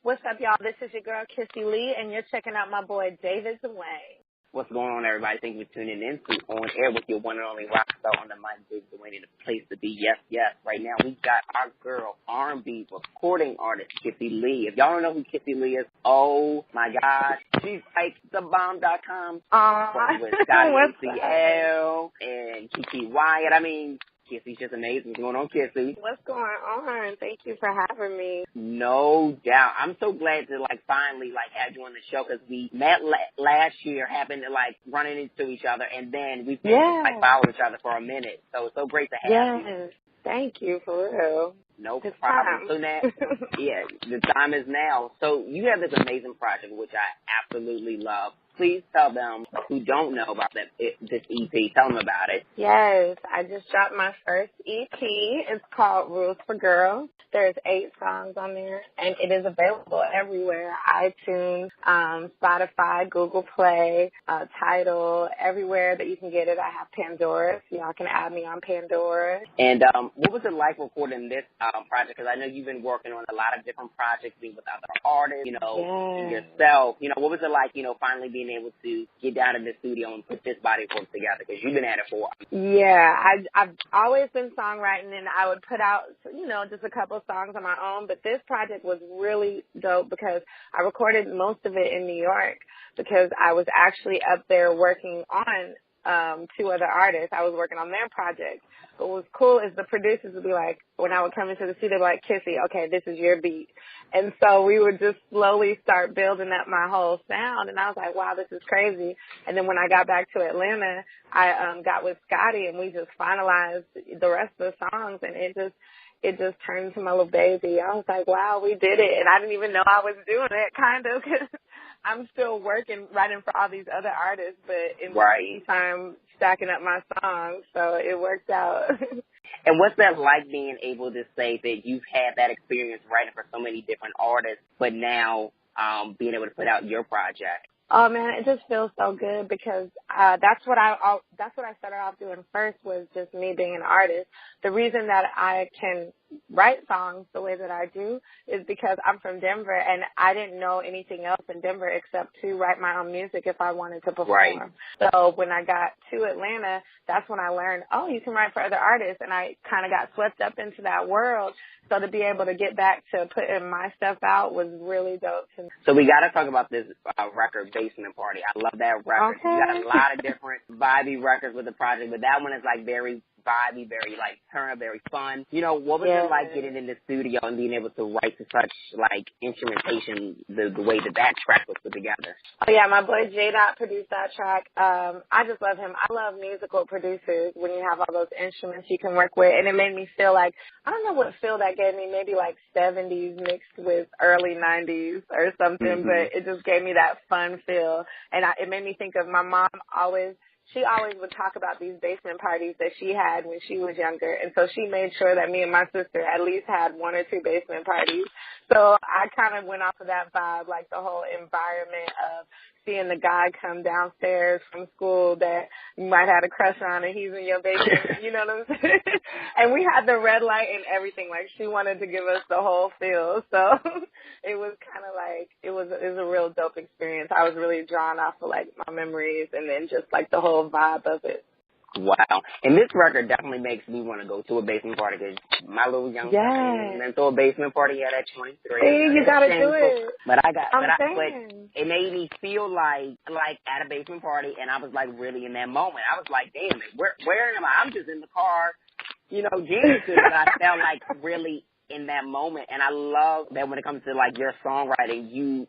What's up, y'all? This is your girl, Kissie Lee, and you're checking out my boy, David Duane. What's going on, everybody? Thank you for tuning in to On Air with your one and only rock star on the mic, David Duane, the place to be. Yes, yes. Right now, we got our girl, R&B recording artist, Kissie Lee. If y'all don't know who Kissie Lee is, oh, my gosh. She's like thebomb.com. With Scotty ACL and Kiki Wyatt. I mean, Kissie's just amazing. What's going on, Kissie? What's going on? Thank you for having me. No doubt. I'm so glad to, finally, have you on the show because we met last year, happened to, running into each other, and then we've been, following each other for a minute. So it's so great to have you. Yes. Thank you, for real. No problem. So now, the time is now. So you have this amazing project, which I absolutely love. Please tell them who don't know about this EP. Tell them about it. Yes, I just dropped my first EP. It's called Rules for Girls. There's 8 songs on there, and it is available everywhere. iTunes, Spotify, Google Play, Tidal, everywhere that you can get it. I have Pandora, so y'all can add me on Pandora. And what was it like recording this project? Because I know you've been working on a lot of different projects, being with other artists, yourself. What was it like, finally being able to get down in the studio and put this body of work together? Because you've been at it for a while. Yeah, I've always been songwriting, and I would put out, just a couple songs on my own. But this project was really dope because I recorded most of it in New York because I was actually up there working on 2 other artists. I was working on their project. But what was cool is the producers would be like, when I would come into the studio, they'd be like, Kissie, okay, this is your beat. And so we would just slowly start building up my whole sound. And I was like, wow, this is crazy. And then when I got back to Atlanta, I got with Scotty, and we just finalized the rest of the songs. And it just turned into my little baby. I was like, wow, we did it. And I didn't even know I was doing it, kind of, because I'm still writing for all these other artists, but in the meantime, stacking up my songs, so it worked out. And what's that like, being able to say that you've had that experience writing for so many different artists, but now being able to put out your project? Oh man, it just feels so good because that's what I started off doing first, was just me being an artist. The reason that I can write songs the way that I do is because I'm from Denver, and I didn't know anything else in Denver except to write my own music if I wanted to perform. Right. So when I got to Atlanta, that's when I learned, you can write for other artists, and I kind of got swept up into that world. So to be able to get back to putting my stuff out was really dope to me. So we got to talk about this record, Basement Party. I love that record. Okay. You got a lot of different vibey records with the project, but that one is very vibey, very turn, very fun. What was it like getting in the studio and being able to write to such instrumentation, the way that track was put together? Oh yeah, my boy J-Dot produced that track. I just love him. I love musical producers when you have all those instruments you can work with, and it made me feel I don't know what feel that gave me, maybe 70s mixed with early 90s or something, but it just gave me that fun feel, and it made me think of my mom. She always would talk about these basement parties that she had when she was younger. And so she made sure that me and my sister at least had 1 or 2 basement parties. So I kind of went off of that vibe, the whole environment of seeing the guy come downstairs from school that you might have a crush on, and he's in your basement, you know what I'm saying? And we had the red light and everything. She wanted to give us the whole feel. So it was kind of it was a real dope experience. I was really drawn off of my memories, and then just the whole vibe of it. Wow. And this record definitely makes me want to go to a basement party, because my little young son went to a basement party at 23. See, you got to do it. But it made me feel like at a basement party, and I was really in that moment. I was like, damn it, where am I? I'm just in the car, geniuses. But I felt really in that moment. And I love that when it comes to your songwriting, you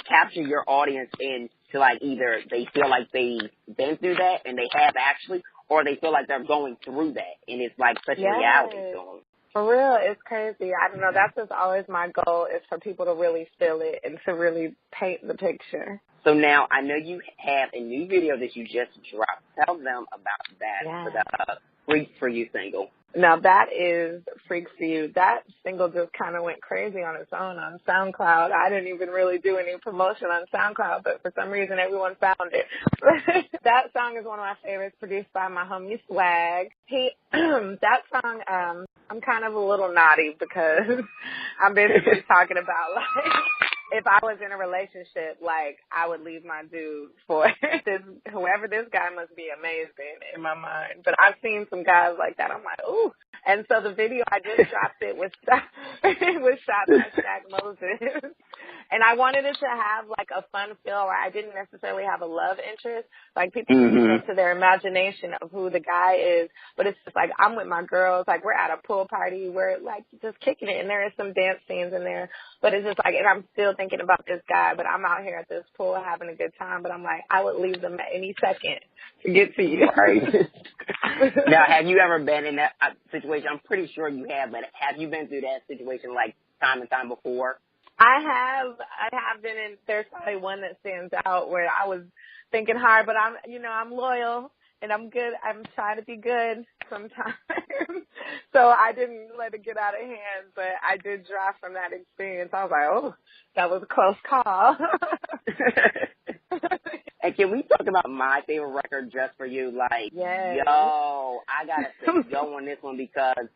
capture your audience in to either they feel like they've been through that and they have actually, or they feel like they're going through that, and it's such a reality to them. For real, it's crazy. I don't know, that's just always my goal, is for people to really feel it and to really paint the picture. So now I know you have a new video that you just dropped. Tell them about that for the Free For You single. Now that is Freaks for You. That single just kind of went crazy on its own on SoundCloud. I didn't even really do any promotion on SoundCloud, but for some reason everyone found it. That song is one of my favorites, produced by my homie Swag. That song, I'm kind of a little naughty because I'm basically talking about, like, if I was in a relationship, like, I would leave my dude for whoever this guy must be amazing in my mind. But I've seen some guys like that. I'm like, ooh. And so the video I just dropped it was shot by Shaq Moses. And I wanted it to have, like, a fun feel where I didn't necessarily have a love interest. Like, people can up to their imagination of who the guy is. But it's just like, I'm with my girls. Like, we're at a pool party. We're, like, just kicking it. And there is some dance scenes in there. But it's just like, and I'm still thinking about this guy. But I'm out here at this pool having a good time. But I'm like, I would leave them at any second to get to you. Right. Now, have you ever been in that situation? I'm pretty sure you have. But have you been through that situation, like, time and time before? I have been in, there's probably one that stands out where I was thinking hard, but I'm loyal and I'm good. I'm trying to be good sometimes. So I didn't let it get out of hand, but I did draw from that experience. I was like, oh, that was a close call. And can we talk about my favorite record, Just For You? Like, yes. Yo, I gotta say go on this one because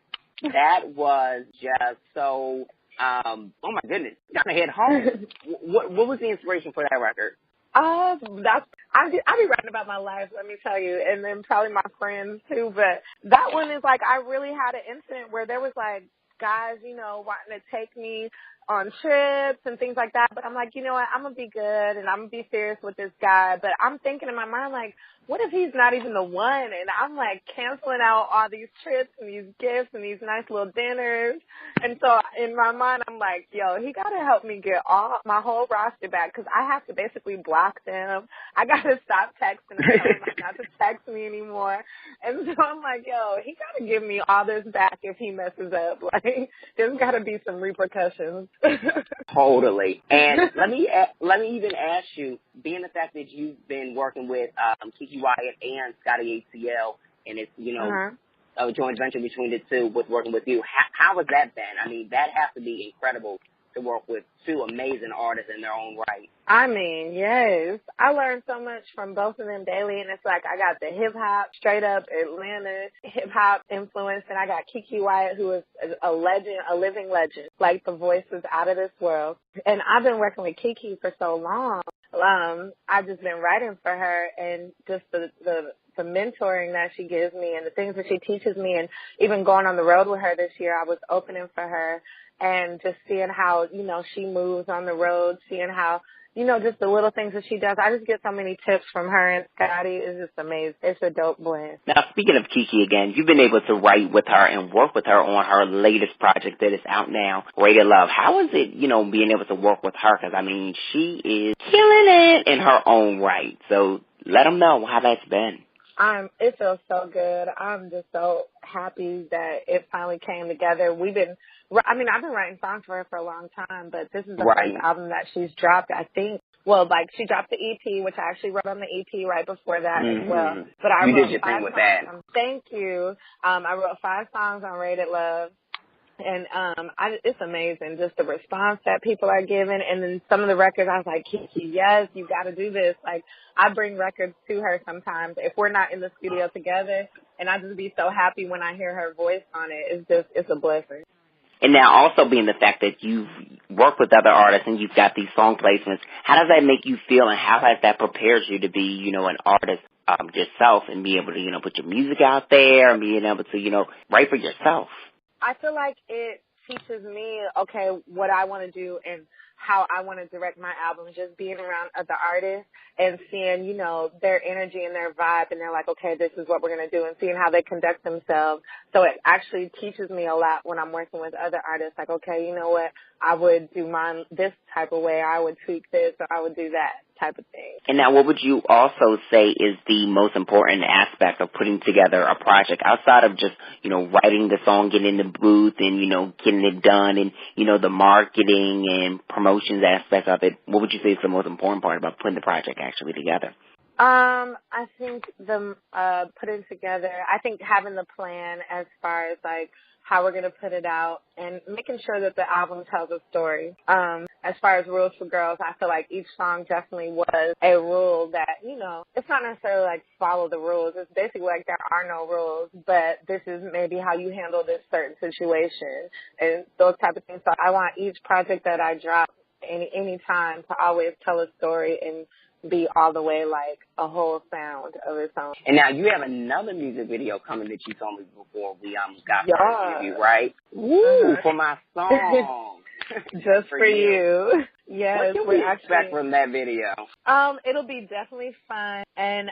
that was just so, oh my goodness, got to hit home. What was the inspiration for that record? I be writing about my life, let me tell you, and then probably my friends too. But that one is like, I really had an incident where there was like guys, wanting to take me on trips and things like that. But I'm like, you know what? I'm going to be good and I'm going to be serious with this guy. But I'm thinking in my mind, like, what if he's not even the one? And I'm like canceling out all these trips and these gifts and these nice little dinners. And so in my mind, I'm like, yo, he got to help me get my whole roster back because I have to basically block them. I got to stop texting and tell him not to text me anymore. And so I'm like, yo, he got to give me all this back if he messes up. Like, there's got to be some repercussions. Totally. And let me even ask you, being the fact that you've been working with Kissie Wyatt and Scotty ATL, and it's, a joint venture between the two with working with you, how has that been? I mean, that has to be incredible to work with two amazing artists in their own right. I mean, yes. I learned so much from both of them daily, and it's like I got the hip-hop, straight up Atlanta hip-hop influence, and I got Kissie Wyatt, who is a legend, a living legend. Like, the voice is out of this world. And I've been working with Kiki for so long. I've just been writing for her, and just the mentoring that she gives me and the things that she teaches me, and even going on the road with her this year, I was opening for her and just seeing how, she moves on the road, seeing how, just the little things that she does. I just get so many tips from her, and Scotty is just amazing. It's a dope blend. Now, speaking of Kiki again, you've been able to write with her and work with her on her latest project that is out now, Rated Love. How is it, being able to work with her? Because, I mean, she is killing it in her own right. So let them know how that's been. It feels so good. I'm just so happy that it finally came together. I've been writing songs for her for a long time, but this is the first album that she's dropped, I think. Well, like, she dropped the EP, which I actually wrote on the EP right before that as well. But I wrote 5 songs. Thank you. I wrote 5 songs on Rated Love. And it's amazing, just the response that people are giving. And then some of the records, I was like, Kiki, yes, you got to do this. Like, I bring records to her sometimes if we're not in the studio together. And I just be so happy when I hear her voice on it. It's a blessing. And now also being the fact that you've worked with other artists and you've got these song placements, how does that make you feel, and how has that prepared you to be, an artist yourself and be able to, put your music out there and being able to, write for yourself? I feel like it teaches me, okay, what I want to do and how I want to direct my album, just being around other artists and seeing, their energy and their vibe, and they're like, okay, this is what we're going to do, and seeing how they conduct themselves. So it actually teaches me a lot when I'm working with other artists, like, okay, you know what, I would do mine this type of way, I would tweak this, or I would do that type of thing. And now what would you also say is the most important aspect of putting together a project outside of just, writing the song, getting in the booth and, getting it done and, the marketing and promotions aspect of it? What would you say is the most important part about putting the project actually together? I think the putting together, I think having the plan as far as like how we're going to put it out, and making sure that the album tells a story. As far as Rules for Girls, I feel like each song definitely was a rule that, you know, it's not necessarily like follow the rules. It's basically like there are no rules, but this is maybe how you handle this certain situation and those type of things. So I want each project that I drop any time to always tell a story and be all the way like a whole sound of its own. And now you have another music video coming that you told me before we got the interview, right? Woo, for my song. Just for you. Yes. What can we expect from that video? It'll be definitely fun, and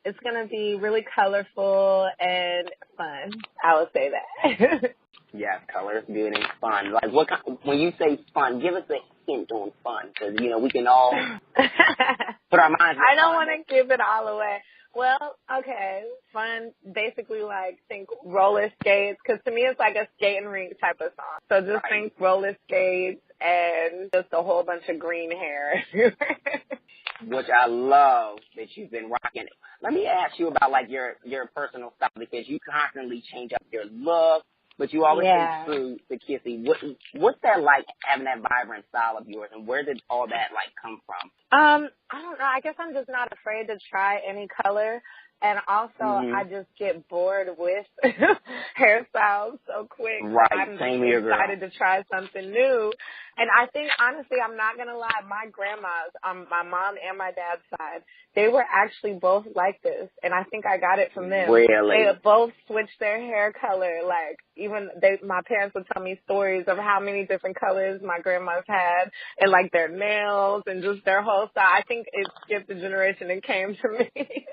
it's gonna be really colorful and fun. I would say that. Yes, colors, good, and fun. Like, what kind, when you say fun, give us a hint on fun, because, you know, we can all put our minds I don't want to give it all away. Well, okay, fun, basically, like, think roller skates, because to me it's like a skating rink type of song. So just think roller skates and just a whole bunch of green hair. Which I love that you've been rocking. Let me ask you about, like, your personal style, because you constantly change up your look. But you always stay true to Kissie. What's that like, having that vibrant style of yours, and where did all that, like, come from? I don't know. I guess I'm just not afraid to try any color. And also, I just get bored with hairstyles so quick. Right, I'm same here, girl. excited to try something new. And I think, honestly, I'm not going to lie, my grandmas, my mom and my dad's side, they were actually both like this. And I think I got it from them. Really? They both switched their hair color. Like, even my parents would tell me stories of how many different colors my grandmas had, and, like, their nails and just their whole style. I think it skipped a generation and came to me.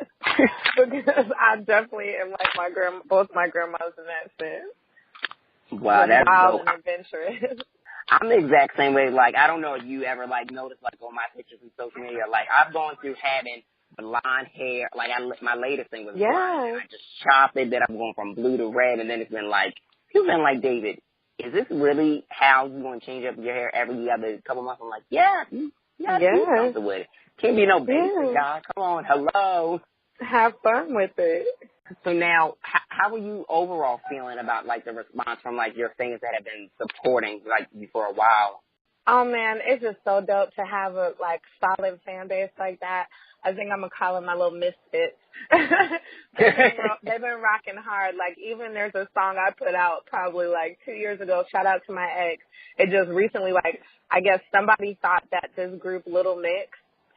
Because I definitely am like both my grandmas in that sense. Wow, that's wild dope. and adventurous. I'm the exact same way. Like, I don't know if you ever, like, noticed, like, on my pictures on social media. Like, I've gone through having blonde hair. Like, my latest thing was blonde. And I just chopped it. Then I'm going from blue to red. And then it's been like, people been like, David, is this really how you going to change up your hair every other couple months? I'm like, yeah, you got to do something with it. Can't be no basic guy. Come on, hello. Have fun with it. So now, how are you overall feeling about, like, the response from, like, your fans that have been supporting, like, you for a while? Oh, man, it's just so dope to have a, like, solid fan base like that. I think I'm going to call them my little misfits. They've been rocking hard. Like, even there's a song I put out probably, like, 2 years ago. Shout out to my ex. It just recently, like, I guess somebody thought that this group, Little Mix,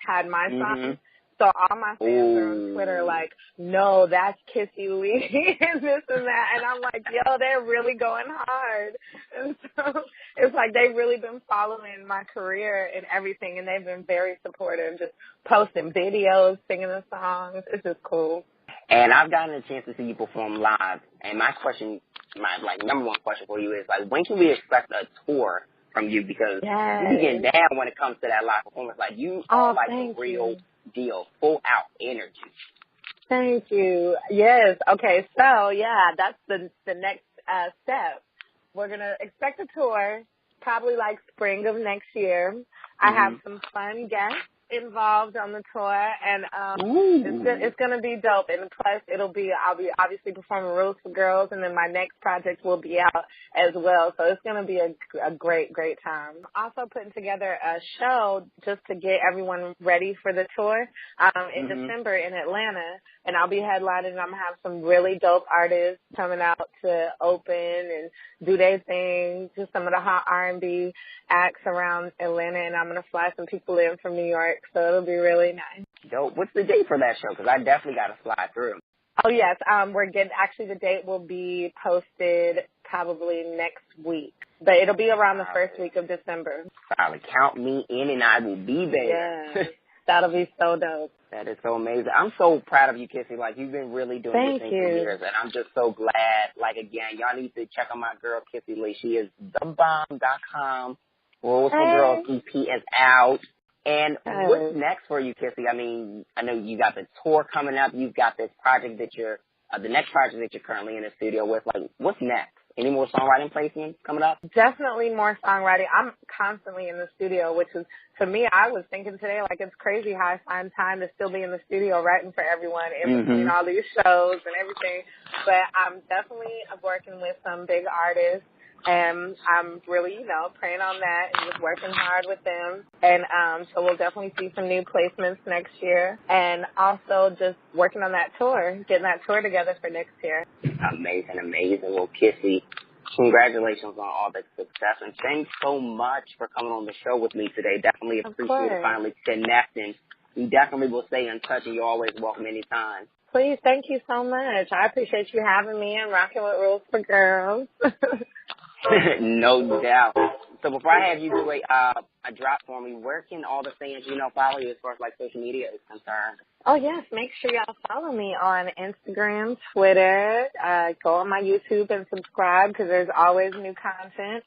had my song. So all my fans are on Twitter like, no, that's Kissie Lee and this and that. And I'm like, yo, they're really going hard. And so it's like they've really been following my career and everything, and they've been very supportive, just posting videos, singing the songs. It's just cool. And I've gotten a chance to see you perform live. And my question, like, number one question for you is, like, when can we expect a tour from you? Because you get down when it comes to that live performance. Like, you are like a real deal, full out energy. Thank you. Yes. Okay. So yeah, that's the next step. We're gonna expect a tour, probably like spring of next year. I have some fun guests involved on the tour, and it's gonna be dope. And plus, I'll be obviously performing Rules for Girls, and then my next project will be out as well. So it's gonna be a great time. Also putting together a show just to get everyone ready for the tour in December in Atlanta, and I'll be headlining. And I'm gonna have some really dope artists coming out to open and do their thing. Just some of the hot R&B acts around Atlanta, and I'm gonna fly some people in from New York. So it'll be really nice. Dope. What's the date for that show? Because I definitely got to fly through. Oh, yes. Actually, the date will be posted probably next week. But it'll be around the first week of December. Solid. Count me in and I will be there. Yeah. That'll be so dope. That is so amazing. I'm so proud of you, Kissie. Like, you've been really doing this thing for years. And I'm just so glad. Like, again, y'all need to check out my girl, Kissie Lee. She is thebomb.com. Rules for Girls EP is out. And what's next for you, Kissie? I mean, I know you got the tour coming up. You've got this project that the next project that you're currently in the studio with. Like, what's next? Any more songwriting placements coming up? Definitely more songwriting. I'm constantly in the studio, which is, to me, I was thinking today, like, it's crazy how I find time to still be in the studio writing for everyone in between all these shows and everything. But I'm definitely working with some big artists, and I'm really, praying on that and just working hard with them. And so we'll definitely see some new placements next year. And also just working on that tour, getting that tour together for next year. Amazing, amazing. Well, Kissie, congratulations on all the success, and thanks so much for coming on the show with me today. Definitely appreciate it, finally connecting. We definitely will stay in touch, and you're always welcome anytime. Please, thank you so much. I appreciate you having me and rocking with Rules for Girls. No doubt. So before I have you do a drop for me, where can all the fans, follow you as far as like social media is concerned? Oh, yes. Make sure y'all follow me on Instagram, Twitter. Go on my YouTube and subscribe because there's always new content.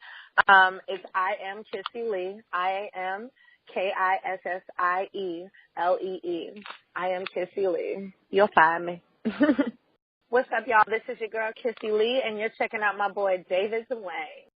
It's I am Kissie Lee. I am KISSIELEE. I am Kissie Lee. You'll find me. What's up, y'all? This is your girl, Kissie Lee, and you're checking out my boy, David Duane.